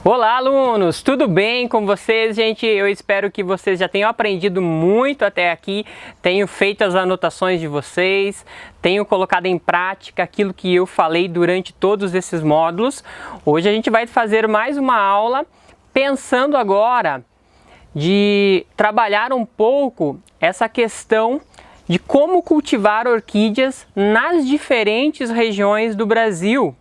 Olá, alunos! Tudo bem com vocês, gente? Eu espero que vocês já tenham aprendido muito até aqui, tenham feito as anotações de vocês, tenham colocado em prática aquilo que eu falei durante todos esses módulos. Hoje a gente vai fazer mais uma aula pensando agora de trabalhar um pouco essa questão de como cultivar orquídeas nas diferentes regiões do Brasil,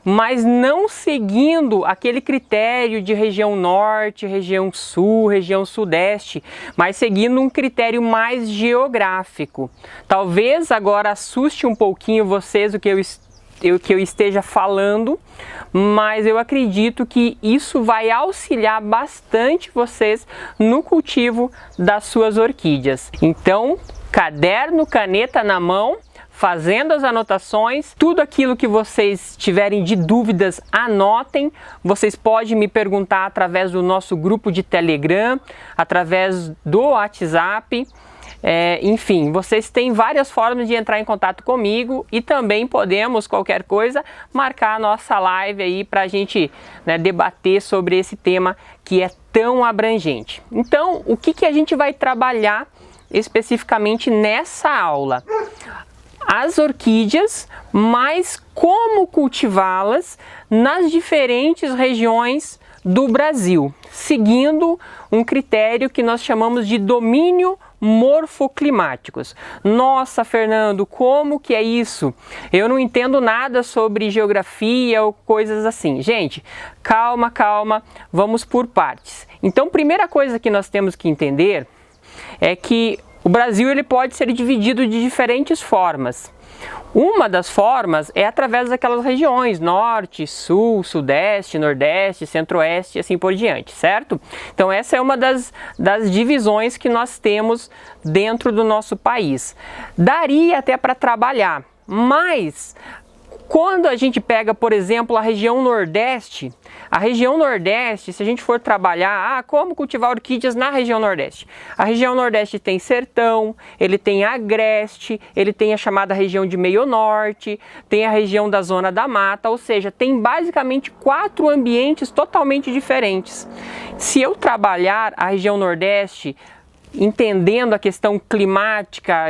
mas não seguindo aquele critério de região norte, região sul, região sudeste, mas seguindo um critério mais geográfico. Talvez agora assuste um pouquinho vocês o que eu esteja falando, mas eu acredito que isso vai auxiliar bastante vocês no cultivo das suas orquídeas. Então, caderno, caneta na mão, fazendo as anotações, tudo aquilo que vocês tiverem de dúvidas, anotem. Vocês podem me perguntar através do nosso grupo de Telegram, através do WhatsApp. Enfim, vocês têm várias formas de entrar em contato comigo e também podemos, qualquer coisa, marcar a nossa live aí para a gente debater sobre esse tema que é tão abrangente. Então, o que a gente vai trabalhar especificamente nessa aula? As orquídeas, mas como cultivá-las nas diferentes regiões do Brasil, seguindo um critério que nós chamamos de domínio morfoclimáticos. Nossa, Fernando, como que é isso? Eu não entendo nada sobre geografia ou coisas assim. Gente, calma, calma, vamos por partes. Então, primeira coisa que nós temos que entender é que o Brasil ele pode ser dividido de diferentes formas. Uma das formas é através daquelas regiões, norte, sul, sudeste, nordeste, centro-oeste e assim por diante, certo? Então essa é uma das divisões que nós temos dentro do nosso país. Daria até para trabalhar, mas quando a gente pega, por exemplo, a região Nordeste, se a gente for trabalhar, como cultivar orquídeas na região Nordeste? A região Nordeste tem sertão, ele tem agreste, ele tem a chamada região de meio norte, tem a região da zona da mata, ou seja, tem basicamente 4 ambientes totalmente diferentes. Se eu trabalhar a região Nordeste, entendendo a questão climática,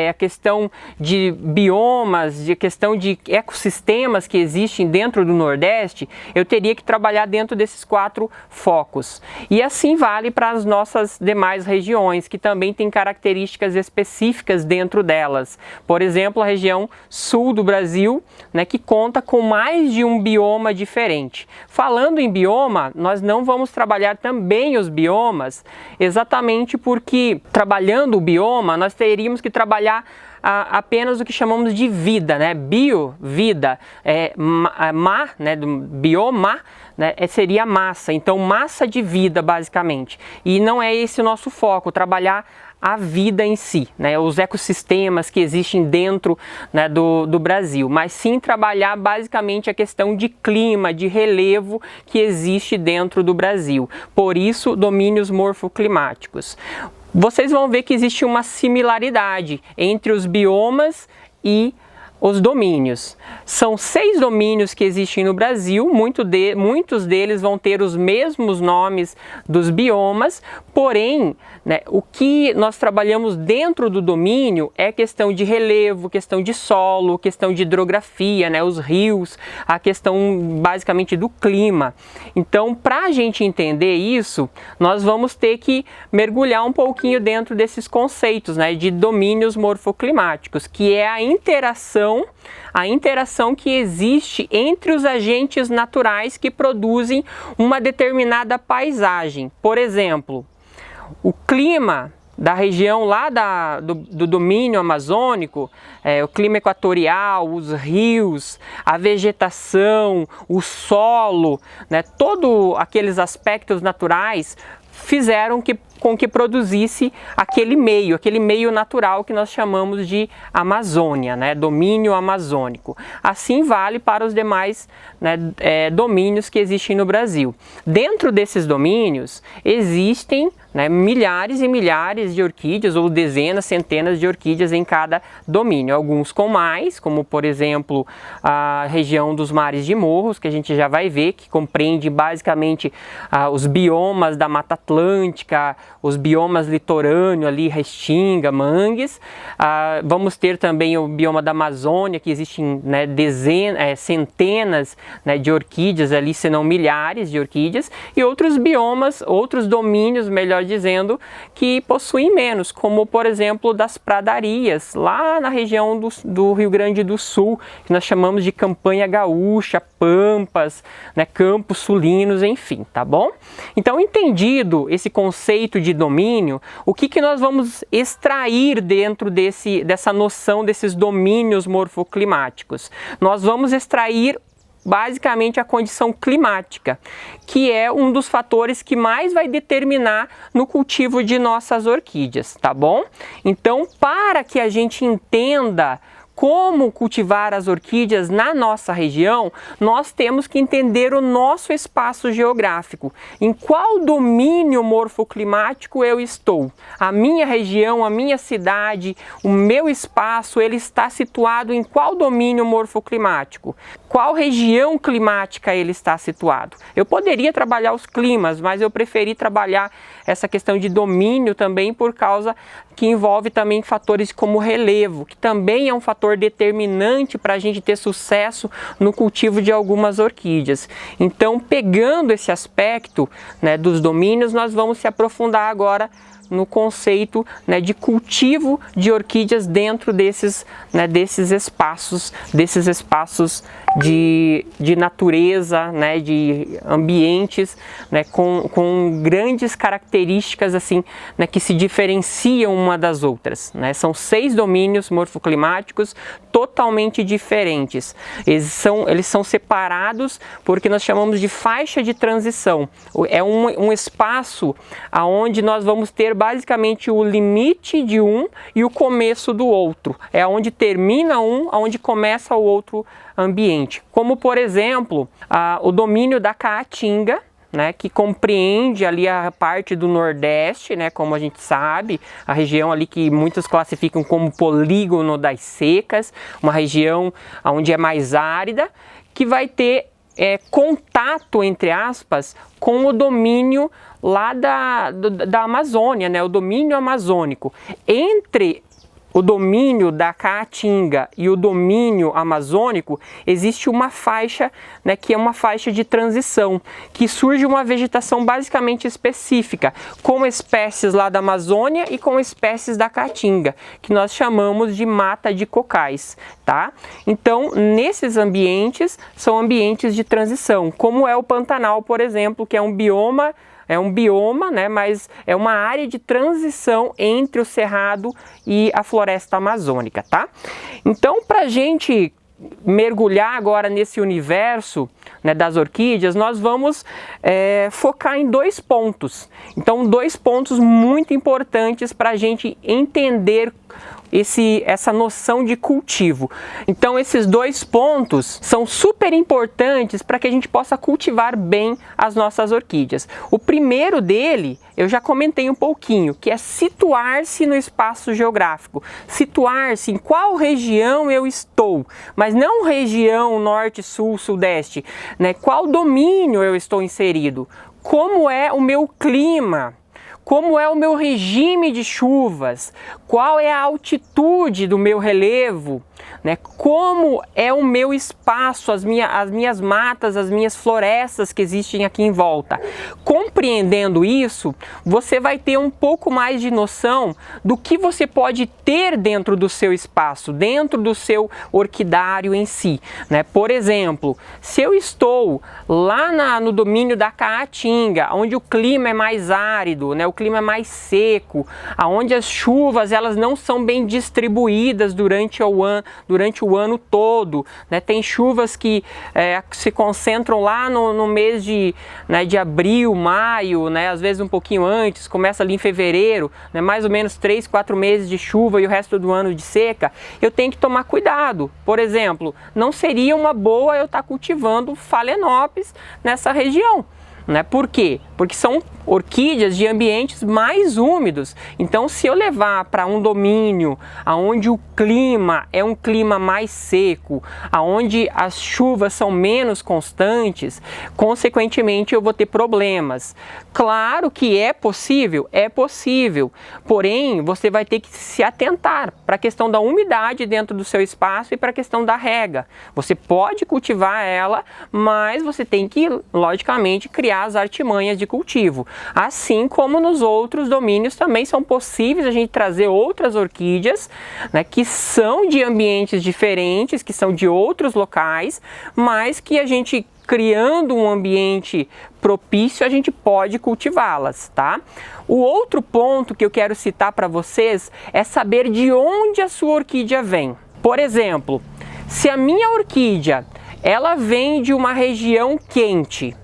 a questão de biomas, a questão de ecossistemas que existem dentro do Nordeste, eu teria que trabalhar dentro desses 4 focos. E assim vale para as nossas demais regiões, que também têm características específicas dentro delas. Por exemplo, a região sul do Brasil, que conta com mais de um bioma diferente. Falando em bioma, nós não vamos trabalhar também os biomas, exatamente porque trabalhando o bioma, nós teríamos que trabalhar apenas o que chamamos de vida, bio, vida, do bioma, seria massa, então massa de vida basicamente. E não é esse o nosso foco, trabalhar a vida em si, os ecossistemas que existem dentro do Brasil, mas sim trabalhar basicamente a questão de clima, de relevo que existe dentro do Brasil. Por isso, domínios morfoclimáticos. Vocês vão ver que existe uma similaridade entre os biomas e os domínios. São 6 domínios que existem no Brasil, muitos deles vão ter os mesmos nomes dos biomas, porém, o que nós trabalhamos dentro do domínio é questão de relevo, questão de solo, questão de hidrografia, os rios, a questão basicamente do clima. Então, para a gente entender isso, nós vamos ter que mergulhar um pouquinho dentro desses conceitos, de domínios morfoclimáticos, que é a interação que existe entre os agentes naturais que produzem uma determinada paisagem. Por exemplo, o clima da região lá do domínio amazônico, o clima equatorial, os rios, a vegetação, o solo, todos aqueles aspectos naturais fizeram que com que produzisse aquele meio natural que nós chamamos de Amazônia, né? Domínio amazônico. Assim vale para os demais, né, domínios que existem no Brasil. Dentro desses domínios existem, né, milhares e milhares de orquídeas, ou dezenas, centenas de orquídeas em cada domínio. Alguns com mais, como por exemplo a região dos mares de Morros, que a gente já vai ver, que compreende basicamente os biomas da Mata Atlântica, os biomas litorâneo ali, Restinga, Mangues. Vamos ter também o bioma da Amazônia, que existem, né, centenas, né, de orquídeas ali, se não milhares de orquídeas, e outros biomas, outros domínios, melhor dizendo, que possuem menos, como por exemplo das pradarias, lá na região do Rio Grande do Sul, que nós chamamos de Campanha Gaúcha, Pampas, né, Campos Sulinos, enfim, tá bom? Então, entendido esse conceito de domínio, o que nós vamos extrair dentro dessa noção desses domínios morfoclimáticos? Nós vamos extrair basicamente a condição climática, que é um dos fatores que mais vai determinar no cultivo de nossas orquídeas, tá bom? Então, para que a gente entenda como cultivar as orquídeas na nossa região, nós temos que entender o nosso espaço geográfico. Em qual domínio morfoclimático eu estou? A minha região, a minha cidade, o meu espaço, ele está situado em qual domínio morfoclimático? Qual região climática ele está situado? Eu poderia trabalhar os climas, mas eu preferi trabalhar essa questão de domínio também por causa que envolve também fatores como relevo, que também é um fator determinante para a gente ter sucesso no cultivo de algumas orquídeas. Então, pegando esse aspecto, né, dos domínios, nós vamos se aprofundar agora no conceito, né, de cultivo de orquídeas dentro desses espaços de natureza, né, de ambientes, né, com grandes características assim, né, que se diferenciam uma das outras, né? São 6 domínios morfoclimáticos totalmente diferentes. Eles são separados porque nós chamamos de faixa de transição. É um espaço aonde nós vamos ter basicamente o limite de um e o começo do outro. É onde termina um, onde começa o outro ambiente. Como, por exemplo, o domínio da Caatinga, né, que compreende ali a parte do Nordeste, né, como a gente sabe, a região ali que muitos classificam como polígono das secas, uma região onde é mais árida, que vai ter contato, entre aspas, com o domínio lá da Amazônia, né, o domínio amazônico. Entre o domínio da Caatinga e o domínio amazônico, existe uma faixa, né, que é uma faixa de transição, que surge uma vegetação basicamente específica, com espécies lá da Amazônia e com espécies da Caatinga, que nós chamamos de mata de cocais, tá? Então, nesses ambientes, são ambientes de transição, como é o Pantanal, por exemplo, que é um bioma, né, mas é uma área de transição entre o cerrado e a floresta amazônica, tá? Então, para a gente mergulhar agora nesse universo, né, das orquídeas, nós vamos focar em 2 pontos. Então, 2 pontos muito importantes para a gente entender essa noção de cultivo. Então, esses 2 pontos são super importantes para que a gente possa cultivar bem as nossas orquídeas. O primeiro dele, eu já comentei um pouquinho, que é situar-se no espaço geográfico. Situar-se em qual região eu estou, mas não região norte, sul, sudeste, né? Qual domínio eu estou inserido, como é o meu clima, como é o meu regime de chuvas, qual é a altitude do meu relevo, né? Como é o meu espaço, as minhas matas, as minhas florestas que existem aqui em volta. Compreendendo isso, você vai ter um pouco mais de noção do que você pode ter dentro do seu espaço, dentro do seu orquidário em si, né? Por exemplo, se eu estou lá no domínio da Caatinga, onde o clima é mais árido, né? O clima é mais seco, onde as chuvas elas não são bem distribuídas durante o ano todo, né? Tem chuvas que se concentram lá no mês de abril, maio, maio, né, às vezes um pouquinho antes, começa ali em fevereiro, né, mais ou menos 3, 4 meses de chuva e o resto do ano de seca, eu tenho que tomar cuidado. Por exemplo, não seria uma boa eu estar cultivando Phalaenopsis nessa região. Né? Por quê? Porque são orquídeas de ambientes mais úmidos. Então, se eu levar para um domínio onde o clima é um clima mais seco, onde as chuvas são menos constantes, consequentemente eu vou ter problemas. Claro que é possível, porém você vai ter que se atentar para a questão da umidade dentro do seu espaço e para a questão da rega. Você pode cultivar ela, mas você tem que, logicamente, criar as artimanhas de cultivo. Assim como nos outros domínios também são possíveis a gente trazer outras orquídeas, né, que são de ambientes diferentes, que são de outros locais, mas que a gente, criando um ambiente propício, a gente pode cultivá-las, tá? O outro ponto que eu quero citar para vocês é saber de onde a sua orquídea vem. Por exemplo, se a minha orquídea ela vem de uma região quente,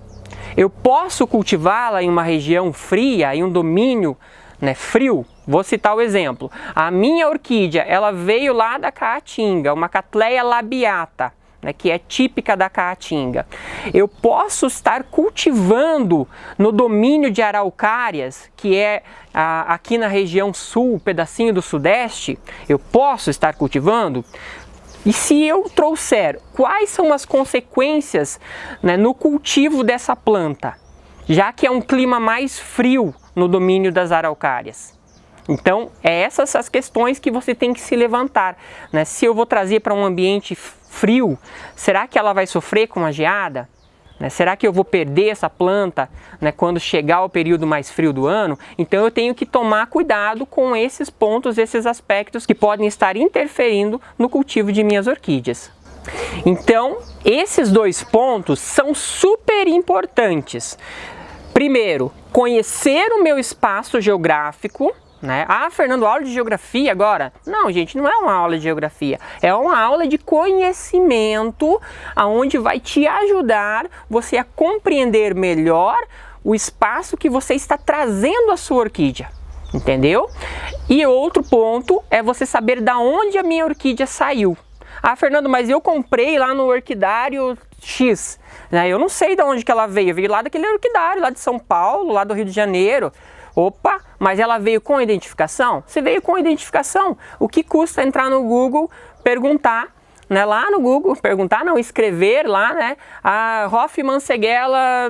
eu posso cultivá-la em uma região fria, em um domínio, né, frio. Vou citar o exemplo. A minha orquídea, ela veio lá da Caatinga, uma Cattleya labiata, né, que é típica da Caatinga. Eu posso estar cultivando no domínio de araucárias, que é aqui na região sul, pedacinho do sudeste, eu posso estar cultivando. E se eu trouxer quais são as consequências, né, no cultivo dessa planta, já que é um clima mais frio no domínio das araucárias? Então, essas as questões que você tem que se levantar, né? Se eu vou trazer para um ambiente frio, será que ela vai sofrer com a geada? Né? Será que eu vou perder essa planta, né, quando chegar o período mais frio do ano? Então eu tenho que tomar cuidado com esses pontos, esses aspectos que podem estar interferindo no cultivo de minhas orquídeas. Então, esses dois pontos são super importantes. Primeiro, conhecer o meu espaço geográfico. Né? Ah, Fernando, aula de geografia agora? Não, gente, não é uma aula de geografia, é uma aula de conhecimento, onde vai te ajudar você a compreender melhor o espaço que você está trazendo a sua orquídea, entendeu? E outro ponto é você saber da onde a minha orquídea saiu. Ah, Fernando, mas eu comprei lá no orquidário X, né? Eu não sei de onde que ela veio lá daquele orquidário, lá de São Paulo, lá do Rio de Janeiro. Opa, mas ela veio com identificação? Se veio com identificação, o que custa entrar no Google, perguntar, né, lá no Google, escrever lá, né, a Hofmannsegella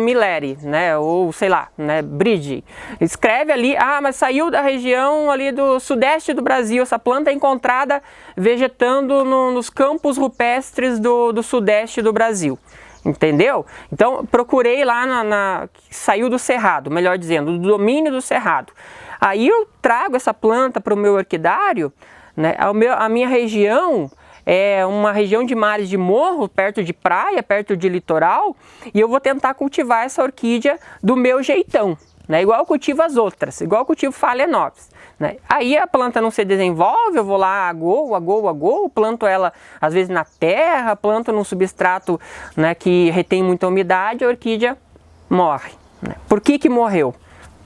milleri, né, ou sei lá, né, Bridge. Escreve ali, mas saiu da região ali do sudeste do Brasil, essa planta é encontrada vegetando nos campos rupestres do sudeste do Brasil. Entendeu? Então procurei lá, saiu do cerrado, melhor dizendo, do domínio do cerrado. Aí eu trago essa planta para o meu orquidário, né? A minha região é uma região de mares de morro, perto de praia, perto de litoral, e eu vou tentar cultivar essa orquídea do meu jeitão, né? Igual eu cultivo as outras, igual eu cultivo Phalaenopsis. Né? Aí a planta não se desenvolve, eu vou lá, agou, planto ela às vezes na terra, planto num substrato, né, que retém muita umidade, a orquídea morre. Né? Por que morreu?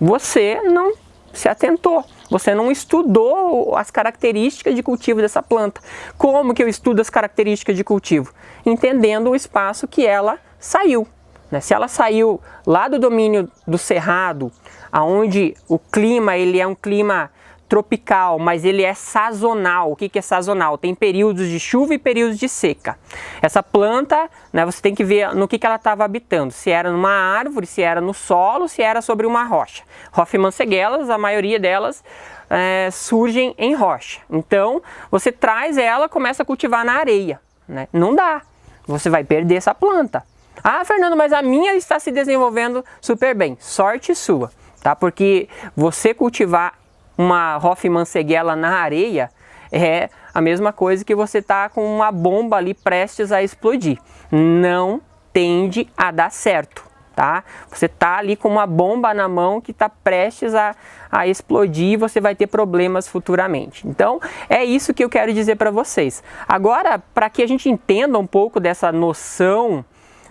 Você não se atentou, você não estudou as características de cultivo dessa planta. Como que eu estudo as características de cultivo? Entendendo o espaço que ela saiu. Né? Se ela saiu lá do domínio do cerrado, onde o clima ele é um clima tropical, mas ele é sazonal. O que é sazonal? Tem períodos de chuva e períodos de seca. Essa planta, né, você tem que ver no que ela estava habitando. Se era numa árvore, se era no solo, se era sobre uma rocha. Hofmannsegella, a maioria delas surgem em rocha. Então, você traz ela, começa a cultivar na areia. Né? Não dá. Você vai perder essa planta. Ah, Fernando, mas a minha está se desenvolvendo super bem. Sorte sua, tá? Porque você cultivar uma Hofmannsegella na areia é a mesma coisa que você tá com uma bomba ali prestes a explodir. Não tende a dar certo, tá? Você tá ali com uma bomba na mão que tá prestes a explodir e você vai ter problemas futuramente. Então, é isso que eu quero dizer para vocês. Agora, para que a gente entenda um pouco dessa noção,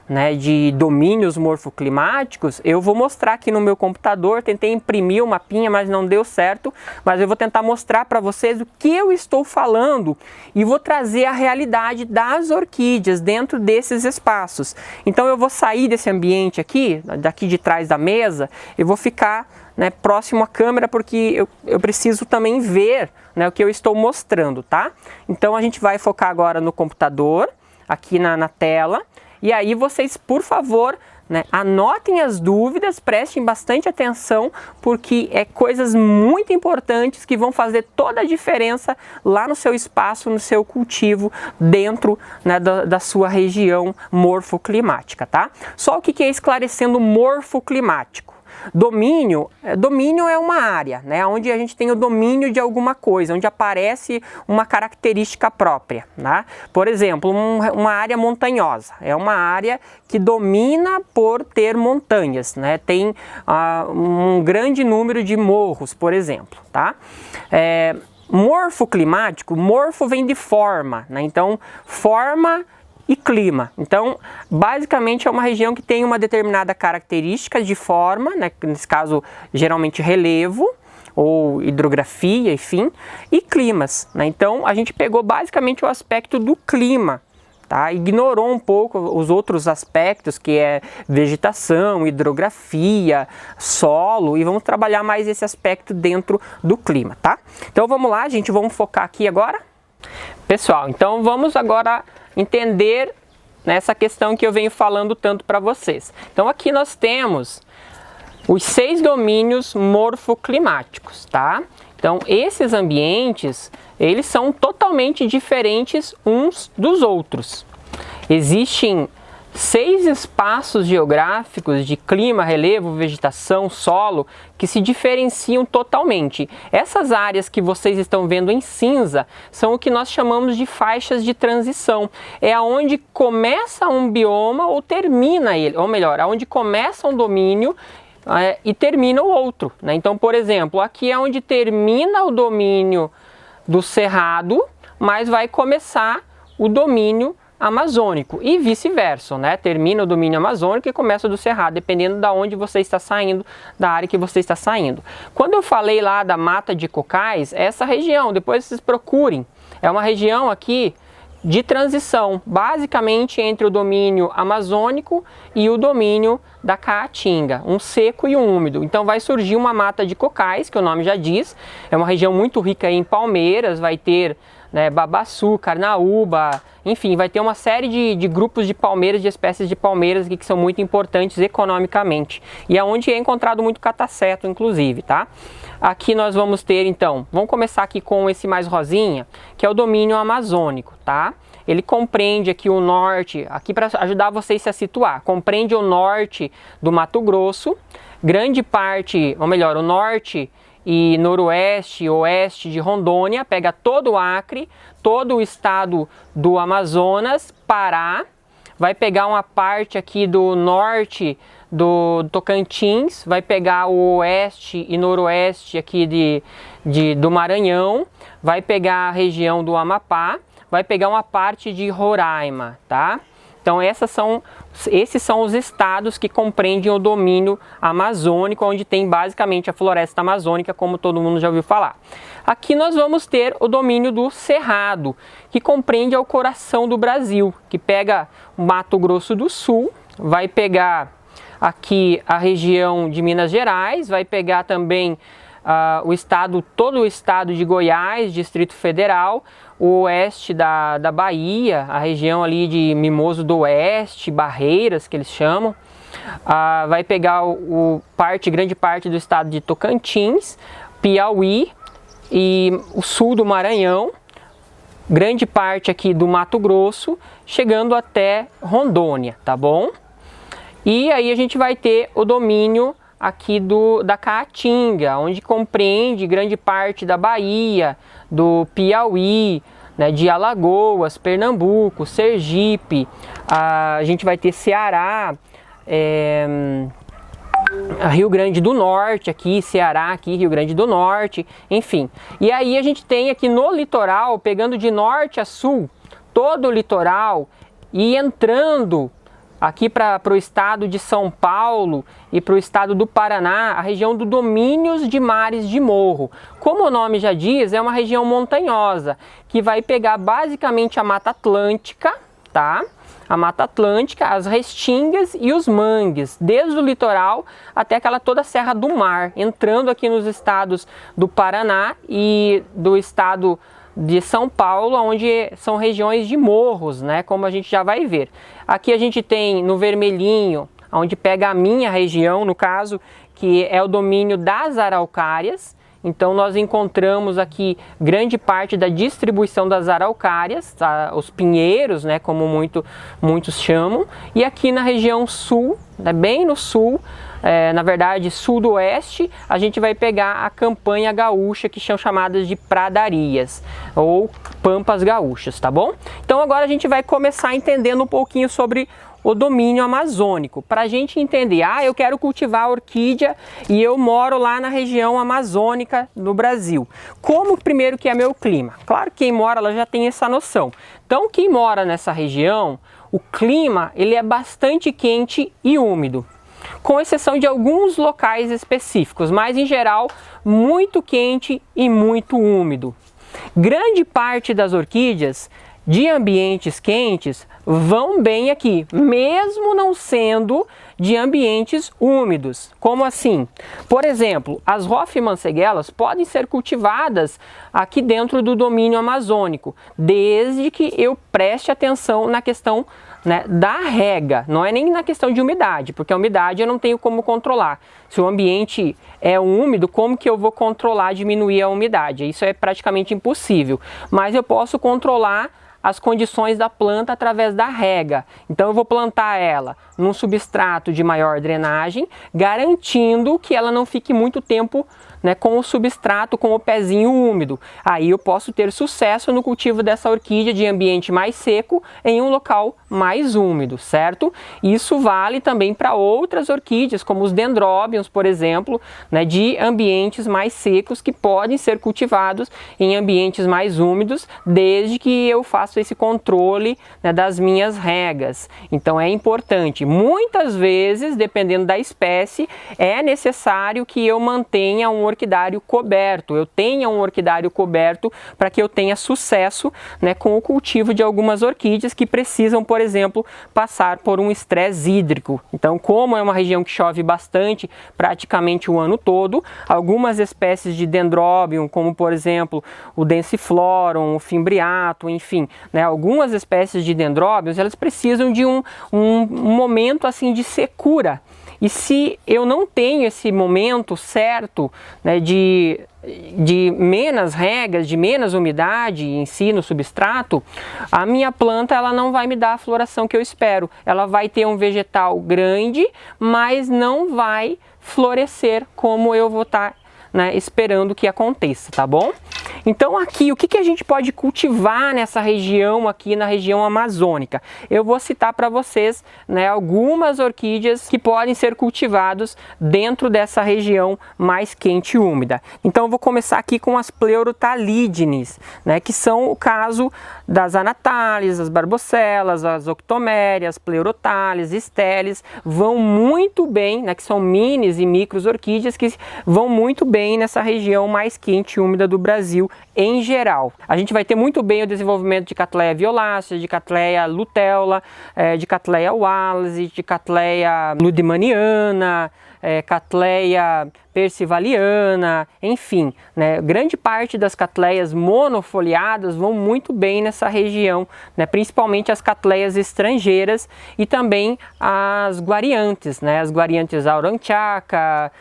né, de domínios morfoclimáticos, eu vou mostrar aqui no meu computador. Tentei imprimir o mapinha, mas não deu certo, mas eu vou tentar mostrar para vocês o que eu estou falando e vou trazer a realidade das orquídeas dentro desses espaços. Então eu vou sair desse ambiente aqui, daqui de trás da mesa, eu vou ficar, né, próximo à câmera, porque eu preciso também ver, né, o que eu estou mostrando, tá? Então a gente vai focar agora no computador, aqui na tela. E aí vocês, por favor, né, anotem as dúvidas, prestem bastante atenção, porque é coisas muito importantes que vão fazer toda a diferença lá no seu espaço, no seu cultivo, dentro, né, da sua região morfoclimática, tá? Só o que é esclarecendo morfoclimático? Domínio é uma área, né, onde a gente tem o domínio de alguma coisa, onde aparece uma característica própria, né? Por exemplo, uma área montanhosa, é uma área que domina por ter montanhas, né? Tem um grande número de morros, por exemplo, tá? Morfoclimático, morfo vem de forma, né? Então, forma e clima. Então, basicamente é uma região que tem uma determinada característica de forma, né, nesse caso geralmente relevo ou hidrografia, enfim, e climas, né? Então, a gente pegou basicamente o aspecto do clima, tá? Ignorou um pouco os outros aspectos, que é vegetação, hidrografia, solo, e vamos trabalhar mais esse aspecto dentro do clima, tá? Então, vamos lá, gente, vamos focar aqui agora. Pessoal, então vamos agora entender nessa questão que eu venho falando tanto para vocês. Então aqui nós temos os 6 domínios morfoclimáticos, tá? Então esses ambientes, eles são totalmente diferentes uns dos outros. Existem 6 espaços geográficos de clima, relevo, vegetação, solo, que se diferenciam totalmente. Essas áreas que vocês estão vendo em cinza são o que nós chamamos de faixas de transição. É aonde começa um bioma ou termina ele, ou melhor, aonde começa um domínio e termina o outro, né? Então, por exemplo, aqui é onde termina o domínio do cerrado, mas vai começar o domínio amazônico e vice-versa, né? Termina o domínio amazônico e começa do cerrado, dependendo da onde você está saindo, da área que você está saindo. Quando eu falei lá da mata de cocais, essa região, depois vocês procurem, é uma região aqui de transição, basicamente entre o domínio amazônico e o domínio da caatinga, um seco e um úmido. Então vai surgir uma mata de cocais, que o nome já diz, é uma região muito rica em palmeiras, vai ter, né, babaçu, carnaúba, enfim, vai ter uma série de grupos de palmeiras, de espécies de palmeiras que são muito importantes economicamente. E é onde é encontrado muito cataceto, inclusive, tá? Aqui nós vamos ter, então, vamos começar aqui com esse mais rosinha, que é o domínio amazônico, tá? Ele compreende aqui o norte, aqui para ajudar vocês a se situar, compreende o norte do Mato Grosso, grande parte, ou melhor, o norte e noroeste, oeste de Rondônia, pega todo o Acre, todo o estado do Amazonas, Pará, vai pegar uma parte aqui do norte do Tocantins, vai pegar o oeste e noroeste aqui do Maranhão, vai pegar a região do Amapá, vai pegar uma parte de Roraima, tá? Então esses são os estados que compreendem o domínio amazônico, onde tem basicamente a floresta amazônica, como todo mundo já ouviu falar. Aqui nós vamos ter o domínio do Cerrado, que compreende o coração do Brasil, que pega o Mato Grosso do Sul, vai pegar aqui a região de Minas Gerais, vai pegar também todo o estado de Goiás, Distrito Federal, o oeste da Bahia, a região ali de Mimoso do Oeste, Barreiras, que eles chamam, vai pegar grande parte do estado de Tocantins, Piauí e o sul do Maranhão, grande parte aqui do Mato Grosso, chegando até Rondônia, tá bom? E aí a gente vai ter o domínio aqui da Caatinga, onde compreende grande parte da Bahia, do Piauí, né, de Alagoas, Pernambuco, Sergipe, a gente vai ter Ceará, Rio Grande do Norte, aqui, Ceará, aqui, Rio Grande do Norte, enfim. E aí a gente tem aqui no litoral, pegando de norte a sul, todo o litoral e entrando aqui para o estado de São Paulo e para o estado do Paraná, a região do Domínios de Mares de Morro. Como o nome já diz, é uma região montanhosa, que vai pegar basicamente a Mata Atlântica, tá? A Mata Atlântica, as restingas e os mangues, desde o litoral até aquela toda a Serra do Mar, entrando aqui nos estados do Paraná e do estado de São Paulo, onde são regiões de morros, né, como a gente já vai ver. Aqui a gente tem no vermelhinho, onde pega a minha região, no caso, que é o domínio das araucárias. Então nós encontramos aqui grande parte da distribuição das araucárias, tá? Os pinheiros, né, como muitos chamam. E aqui na região sul, né, bem no sul, na verdade sudoeste, a gente vai pegar a campanha gaúcha, que são chamadas de pradarias ou pampas gaúchas, tá bom? Então agora a gente vai começar entendendo um pouquinho sobre o domínio amazônico, para a gente entender, eu quero cultivar orquídea e eu moro lá na região amazônica do Brasil. Como primeiro que é meu clima? Claro que quem mora lá já tem essa noção. Então quem mora nessa região, o clima ele é bastante quente e úmido, com exceção de alguns locais específicos, mas em geral muito quente e muito úmido. Grande parte das orquídeas de ambientes quentes vão bem aqui, mesmo não sendo de ambientes úmidos. Como assim? Por exemplo, as Hoffmannseggelas podem ser cultivadas aqui dentro do domínio amazônico, desde que eu preste atenção na questão, né, da rega, não é nem na questão de umidade, porque a umidade eu não tenho como controlar. Se o ambiente é úmido, como que eu vou controlar, diminuir a umidade? Isso é praticamente impossível, mas eu posso controlar as condições da planta através da rega. Então eu vou plantar ela num substrato de maior drenagem, garantindo que ela não fique muito tempo, né, com o substrato, com o pezinho úmido. Aí eu posso ter sucesso no cultivo dessa orquídea de ambiente mais seco em um local mais úmido, certo? Isso vale também para outras orquídeas, como os dendróbions, por exemplo, né, de ambientes mais secos, que podem ser cultivados em ambientes mais úmidos, desde que eu faça esse controle, né, das minhas regas. Então é importante. Muitas vezes, dependendo da espécie, é necessário que eu mantenha um orquidário coberto, para que eu tenha sucesso, né, com o cultivo de algumas orquídeas que precisam, por exemplo, passar por um estresse hídrico. Então, como é uma região que chove bastante, praticamente o ano todo, algumas espécies de dendróbium, como por exemplo o densiflorum, o fimbriato, enfim, né, algumas espécies de dendróbios, elas precisam de um momento assim de secura. E se eu não tenho esse momento certo, né, de menos regas, de menos umidade em si no substrato, a minha planta ela não vai me dar a floração que eu espero. Ela vai ter um vegetal grande, mas não vai florescer como eu vou estar, né, esperando que aconteça, tá bom? Então aqui, o que a gente pode cultivar nessa região aqui, na região amazônica? Eu vou citar para vocês, né, algumas orquídeas que podem ser cultivadas dentro dessa região mais quente e úmida. Então eu vou começar aqui com as Pleurotalídenes, né, que são o caso das Anatales, as Barbocelas, as Octomérias, Pleurotales, Steles, vão muito bem, né, que são minis e micros orquídeas que vão muito bem nessa região mais quente e úmida do Brasil em geral. A gente vai ter muito bem o desenvolvimento de Cattleya violacea, de Cattleya luteola, de Cattleya wallace, de Cattleya ludmaniana, Cattleya persivaliana, enfim, né, grande parte das Cattleyas monofoliadas vão muito bem nessa região, né, principalmente as Cattleyas estrangeiras e também as guariantes, né, as guariantes aurantiaca,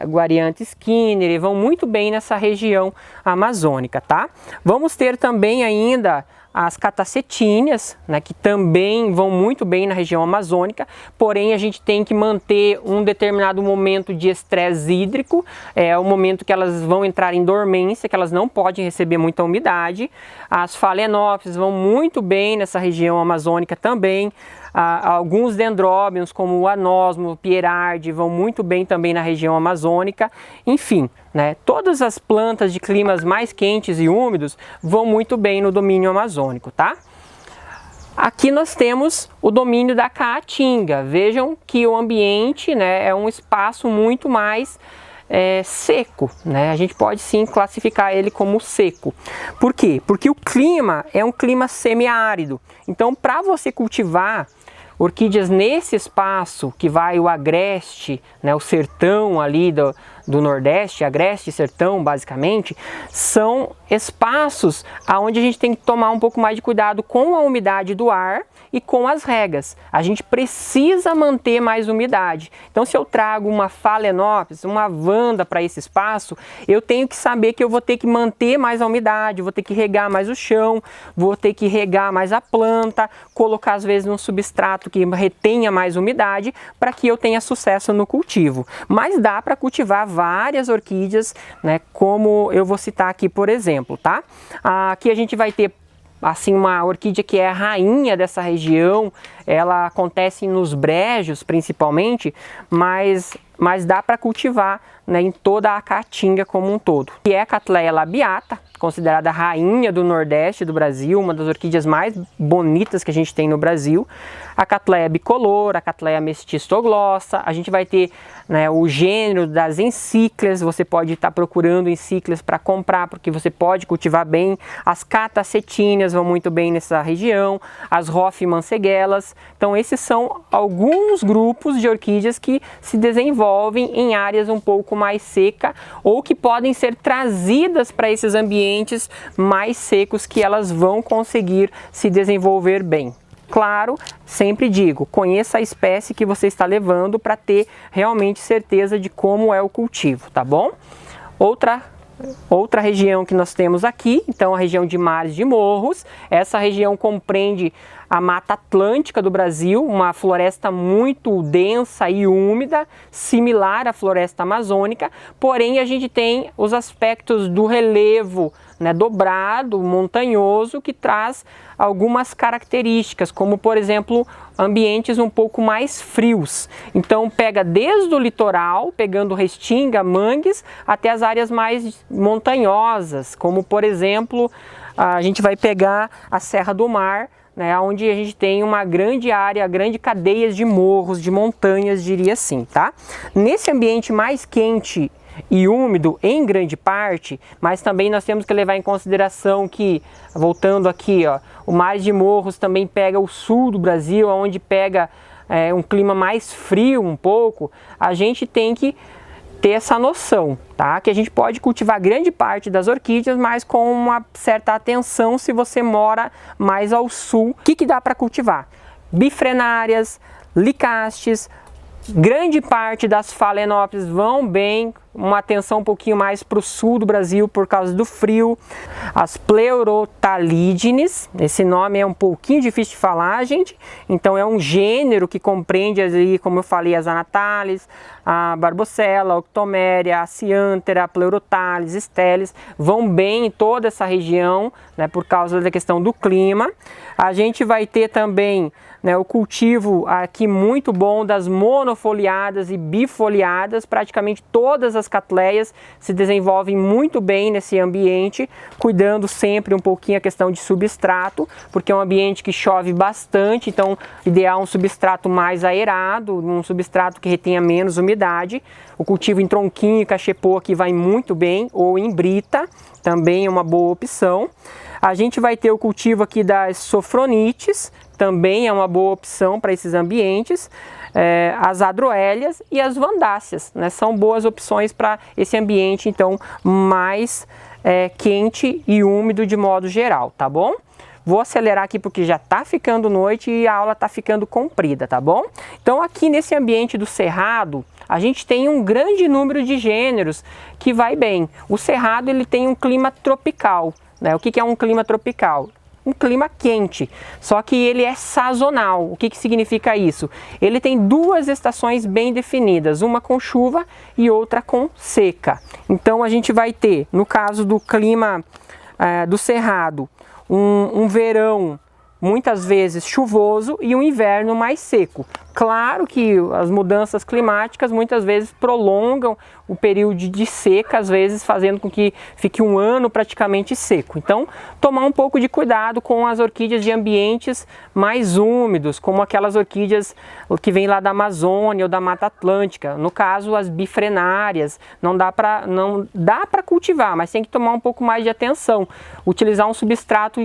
Guariante Skinner, vão muito bem nessa região amazônica, tá? Vamos ter também ainda as catacetíneas, né, que também vão muito bem na região amazônica, porém a gente tem que manter um determinado momento de estresse hídrico, é o momento que elas vão entrar em dormência, que elas não podem receber muita umidade. As Phalaenopsis vão muito bem nessa região amazônica também. Alguns dendróbions, como o anosmo, o pierardi, vão muito bem também na região amazônica. Enfim, né, todas as plantas de climas mais quentes e úmidos vão muito bem no domínio amazônico, tá? Aqui nós temos o domínio da caatinga. Vejam que o ambiente, né, é um espaço muito mais seco, né? A gente pode sim classificar ele como seco. Por quê? Porque o clima é um clima semiárido. Então, para você cultivar orquídeas nesse espaço que vai o agreste, né, o sertão ali do Nordeste, agreste e sertão basicamente, são espaços onde a gente tem que tomar um pouco mais de cuidado com a umidade do ar e com as regas. A gente precisa manter mais umidade. Então, se eu trago uma Phalaenopsis, uma Vanda para esse espaço, eu tenho que saber que eu vou ter que manter mais a umidade, vou ter que regar mais o chão, vou ter que regar mais a planta, colocar às vezes num substrato que retenha mais umidade para que eu tenha sucesso no cultivo. Mas dá para cultivar várias orquídeas, né, como eu vou citar aqui, por exemplo, tá? Aqui a gente vai ter assim uma orquídea que é a rainha dessa região, ela acontece nos brejos principalmente, mas dá para cultivar, né, em toda a caatinga como um todo. Que é a Cattleya labiata, considerada a rainha do Nordeste do Brasil, uma das orquídeas mais bonitas que a gente tem no Brasil. A Cattleya bicolor, a Cattleya mestistoglossa, a gente vai ter, né, o gênero das encíclias, você pode estar procurando encíclias para comprar, porque você pode cultivar bem. As catacetíneas vão muito bem nessa região, as Hoffmannseggellas. Então esses são alguns grupos de orquídeas que se desenvolvem em áreas um pouco mais secas ou que podem ser trazidas para esses ambientes mais secos que elas vão conseguir se desenvolver bem. Claro, sempre digo, conheça a espécie que você está levando para ter realmente certeza de como é o cultivo, tá bom? Outra região que nós temos aqui, então a região de mares de morros. Essa região compreende a Mata Atlântica do Brasil, uma floresta muito densa e úmida, similar à floresta amazônica, porém a gente tem os aspectos do relevo, né, dobrado, montanhoso, que traz algumas características, como por exemplo, ambientes um pouco mais frios. Então pega desde o litoral, pegando restinga, mangues, até as áreas mais montanhosas, como por exemplo, a gente vai pegar a Serra do Mar, né, onde a gente tem uma grande área, grande cadeias de morros, de montanhas, diria assim, tá? Nesse ambiente mais quente e úmido em grande parte, mas também nós temos que levar em consideração que, voltando aqui, ó, o Mares de Morros também pega o sul do Brasil, onde pega um clima mais frio um pouco. A gente tem que ter essa noção, tá? Que a gente pode cultivar grande parte das orquídeas, mas com uma certa atenção se você mora mais ao sul. O que dá para cultivar? Bifrenárias, licastes, grande parte das Phalaenopsis vão bem, uma atenção um pouquinho mais para o sul do Brasil por causa do frio. As Pleurotalígenes, esse nome é um pouquinho difícil de falar, gente, então é um gênero que compreende, ali, como eu falei, as Anatales, a Barbocella, a Octomeria, a Cianthera, a Pleurotalis, Stelis, vão bem em toda essa região, né, por causa da questão do clima. A gente vai ter também, né, o cultivo aqui muito bom das monofoliadas e bifoliadas. Praticamente todas as cattleyas se desenvolvem muito bem nesse ambiente, cuidando sempre um pouquinho a questão de substrato, porque é um ambiente que chove bastante, então ideal um substrato mais aerado, um substrato que retenha menos umidade. O cultivo em tronquinho e cachepô aqui vai muito bem, ou em brita, também é uma boa opção. A gente vai ter o cultivo aqui das Sophronites, também é uma boa opção para esses ambientes. As Adroélias e as Vandáceas, né, são boas opções para esse ambiente, então, mais quente e úmido de modo geral, tá bom? Vou acelerar aqui porque já está ficando noite e a aula está ficando comprida, tá bom? Então aqui nesse ambiente do cerrado, a gente tem um grande número de gêneros que vai bem. O cerrado ele tem um clima tropical, né? O que é um clima tropical? Um clima quente, só que ele é sazonal. O que significa isso? Ele tem duas estações bem definidas, uma com chuva e outra com seca. Então a gente vai ter, no caso do clima do cerrado, um verão muitas vezes chuvoso e um inverno mais seco. Claro que as mudanças climáticas muitas vezes prolongam o período de seca, às vezes fazendo com que fique um ano praticamente seco. Então, tomar um pouco de cuidado com as orquídeas de ambientes mais úmidos, como aquelas orquídeas que vêm lá da Amazônia ou da Mata Atlântica. No caso, as bifrenárias, não dá para cultivar, mas tem que tomar um pouco mais de atenção. Utilizar um substrato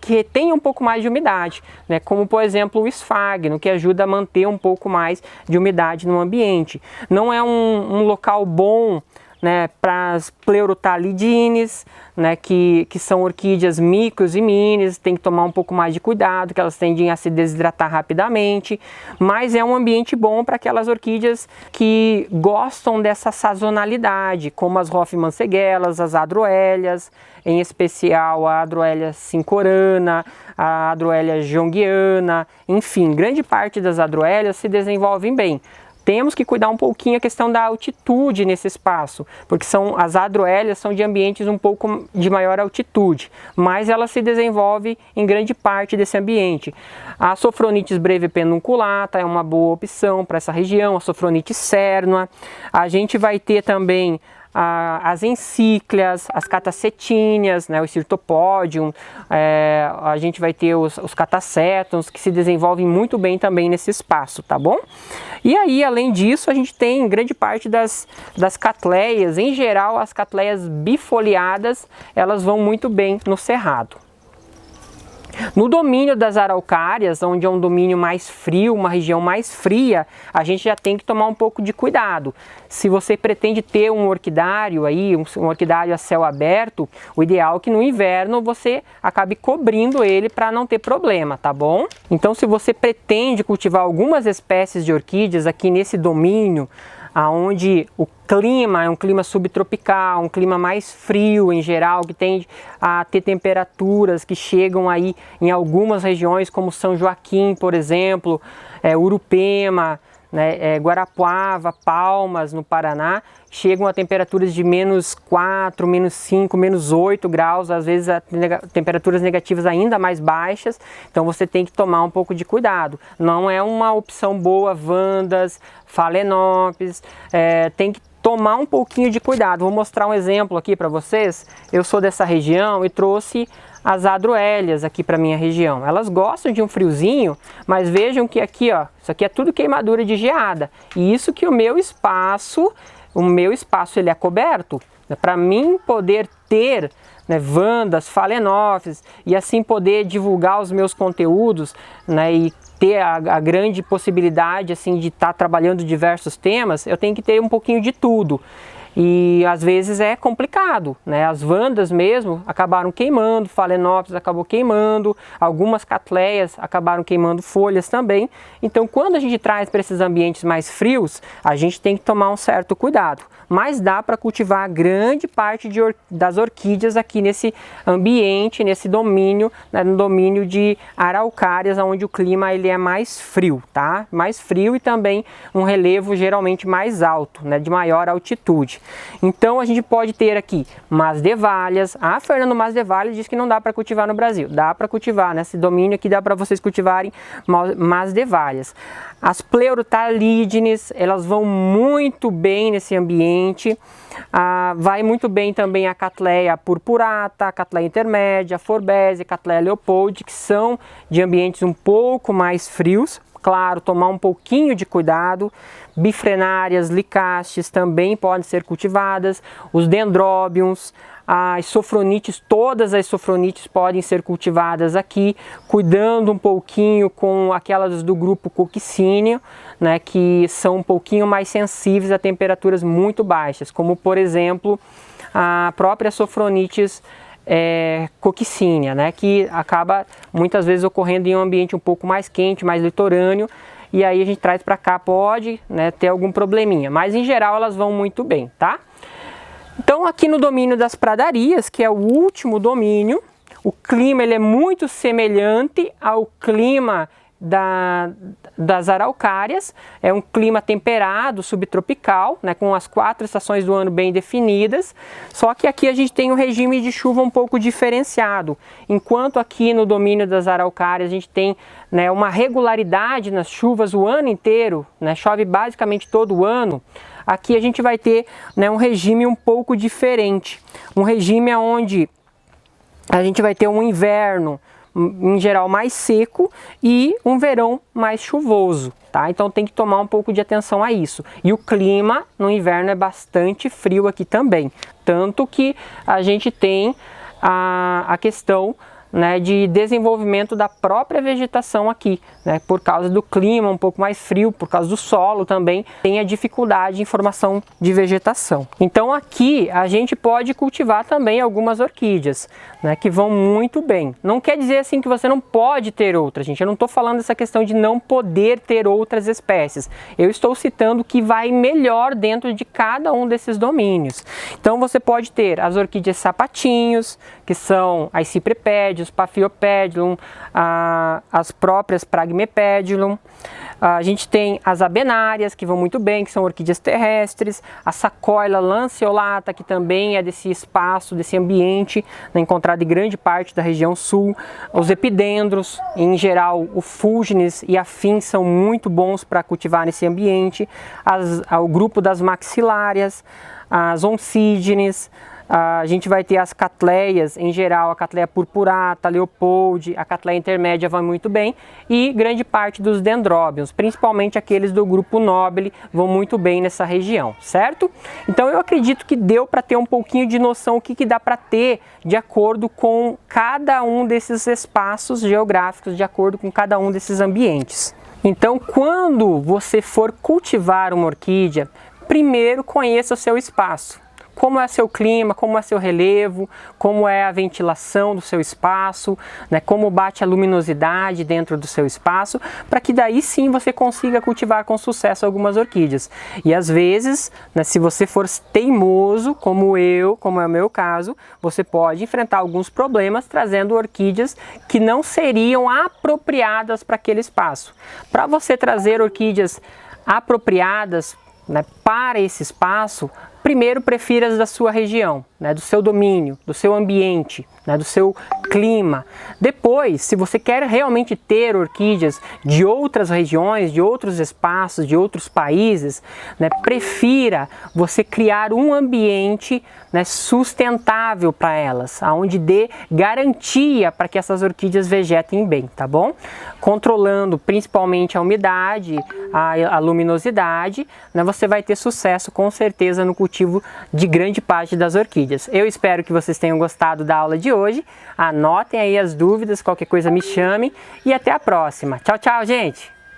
que retenha um pouco mais de umidade, né? Como por exemplo o esfagno, que ajuda a manter um pouco mais de umidade no ambiente. Não é um local bom, né, para as pleurotalidines, né, que são orquídeas micros e minis, tem que tomar um pouco mais de cuidado, que elas tendem a se desidratar rapidamente, mas é um ambiente bom para aquelas orquídeas que gostam dessa sazonalidade, como as Hoffmannseggelas, as Adroelias, em especial a Adroelia cincorana, a Adroelia jongiana, enfim, grande parte das Adroelias se desenvolvem bem. Temos que cuidar um pouquinho a questão da altitude nesse espaço, porque as Adroelias são de ambientes um pouco de maior altitude, mas ela se desenvolve em grande parte desse ambiente. A Sophronitis brevipenunculata é uma boa opção para essa região, a Sophronitis cernua. A gente vai ter também as encíclias, as catacetíneas, né, o Cirtopodium, a gente vai ter os catacétons, que se desenvolvem muito bem também nesse espaço, tá bom? E aí, além disso, a gente tem grande parte das catleias, em geral as catleias bifoliadas, elas vão muito bem no cerrado. No domínio das araucárias, onde é um domínio mais frio, uma região mais fria, a gente já tem que tomar um pouco de cuidado. Se você pretende ter um orquidário aí, um orquidário a céu aberto, o ideal é que no inverno você acabe cobrindo ele para não ter problema, tá bom? Então, se você pretende cultivar algumas espécies de orquídeas aqui nesse domínio, aonde o clima é um clima subtropical, um clima mais frio em geral, que tende a ter temperaturas que chegam aí em algumas regiões, como São Joaquim, por exemplo, Urupema, né, Guarapuava, Palmas, no Paraná, chegam a temperaturas de -4, -5, -8 graus, às vezes a temperaturas negativas ainda mais baixas, então você tem que tomar um pouco de cuidado. Não é uma opção boa, Vandas, Phalaenopsis, tem que tomar um pouquinho de cuidado. Vou mostrar um exemplo aqui para vocês. Eu sou dessa região e trouxe as Adroelias aqui para minha região. Elas gostam de um friozinho, mas vejam que aqui, ó, isso aqui é tudo queimadura de geada. E isso que o meu espaço ele é coberto. Para mim poder ter, né, Vandas, Phalaenopsis e assim poder divulgar os meus conteúdos, né, e ter a grande possibilidade assim de estar trabalhando diversos temas, eu tenho que ter um pouquinho de tudo. E às vezes é complicado, né? As Vandas mesmo acabaram queimando, Phalaenopsis acabou queimando, algumas catleias acabaram queimando folhas também. Então, quando a gente traz para esses ambientes mais frios, a gente tem que tomar um certo cuidado. Mas dá para cultivar grande parte das orquídeas aqui nesse ambiente, nesse domínio, né, no domínio de araucárias, onde o clima ele é mais frio, tá? Mais frio e também um relevo geralmente mais alto, né, de maior altitude. Então a gente pode ter aqui Masdevalhas. A Fernando Masdevalhas diz que não dá para cultivar no Brasil. Dá para cultivar nesse domínio aqui, dá para vocês cultivarem Masdevalhas. As Pleurotalidines, elas vão muito bem nesse ambiente. Vai muito bem também a Cattleya purpurata, a Cattleya intermédia, a Forbese, a Cattleya leopoldi, que são de ambientes um pouco mais frios. Claro, tomar um pouquinho de cuidado. Bifrenárias, licastes também podem ser cultivadas. Os dendróbiums, as sofronites, todas as sofronites podem ser cultivadas aqui, cuidando um pouquinho com aquelas do grupo Coccicíneo, né, que são um pouquinho mais sensíveis a temperaturas muito baixas, como por exemplo a própria sofronites Coccicínea, né, que acaba muitas vezes ocorrendo em um ambiente um pouco mais quente, mais litorâneo, e aí a gente traz para cá, pode, né, ter algum probleminha, mas em geral elas vão muito bem, tá? Então aqui no domínio das pradarias, que é o último domínio, o clima ele é muito semelhante ao clima das araucárias. É um clima temperado, subtropical, né, com as 4 estações do ano bem definidas, só que aqui a gente tem um regime de chuva um pouco diferenciado. Enquanto aqui no domínio das araucárias a gente tem, né, uma regularidade nas chuvas o ano inteiro, né, chove basicamente todo o ano, aqui a gente vai ter, né, um regime um pouco diferente. Um regime onde a gente vai ter um inverno em geral mais seco e um verão mais chuvoso, tá? Então tem que tomar um pouco de atenção a isso. E o clima no inverno é bastante frio aqui também, tanto que a gente tem a questão, né, de desenvolvimento da própria vegetação aqui, né, por causa do clima um pouco mais frio, por causa do solo também, tem a dificuldade em formação de vegetação. Então aqui a gente pode cultivar também algumas orquídeas, né, que vão muito bem. Não quer dizer assim que você não pode ter outras, gente. Eu não estou falando dessa questão de não poder ter outras espécies. Eu estou citando o que vai melhor dentro de cada um desses domínios. Então você pode ter as orquídeas sapatinhos, que são as cipripédios, Paphiopedilum, as próprias Pragmepedilum. A gente tem as abenárias, que vão muito bem, que são orquídeas terrestres, a Sacoila lanceolata, que também é desse espaço, desse ambiente, né, encontrado em grande parte da região sul. Os epidendros, em geral, o Fulgens e afins são muito bons para cultivar nesse ambiente. O grupo das maxilárias, as oncígenes. A gente vai ter as catleias, em geral, a catleia purpurata, a leopold, a catleia intermédia vai muito bem, e grande parte dos dendróbions, principalmente aqueles do grupo nobile, vão muito bem nessa região, certo? Então eu acredito que deu para ter um pouquinho de noção o que dá para ter de acordo com cada um desses espaços geográficos, de acordo com cada um desses ambientes. Então, quando você for cultivar uma orquídea, primeiro conheça o seu espaço. Como é seu clima, como é seu relevo, como é a ventilação do seu espaço, né, como bate a luminosidade dentro do seu espaço, para que daí sim você consiga cultivar com sucesso algumas orquídeas. E às vezes, né, se você for teimoso, como é o meu caso, você pode enfrentar alguns problemas trazendo orquídeas que não seriam apropriadas para aquele espaço. Para você trazer orquídeas apropriadas, né, para esse espaço, primeiro prefira as da sua região, né, do seu domínio, do seu ambiente, né, do seu clima. Depois, se você quer realmente ter orquídeas de outras regiões, de outros espaços, de outros países, né, prefira você criar um ambiente, né, sustentável para elas, onde dê garantia para que essas orquídeas vegetem bem, tá bom? Controlando principalmente a umidade, a luminosidade, né, você vai ter sucesso com certeza no cultivo de grande parte das orquídeas. Eu espero que vocês tenham gostado da aula de hoje. Anotem aí as dúvidas, qualquer coisa me chamem e até a próxima. Tchau, tchau, gente!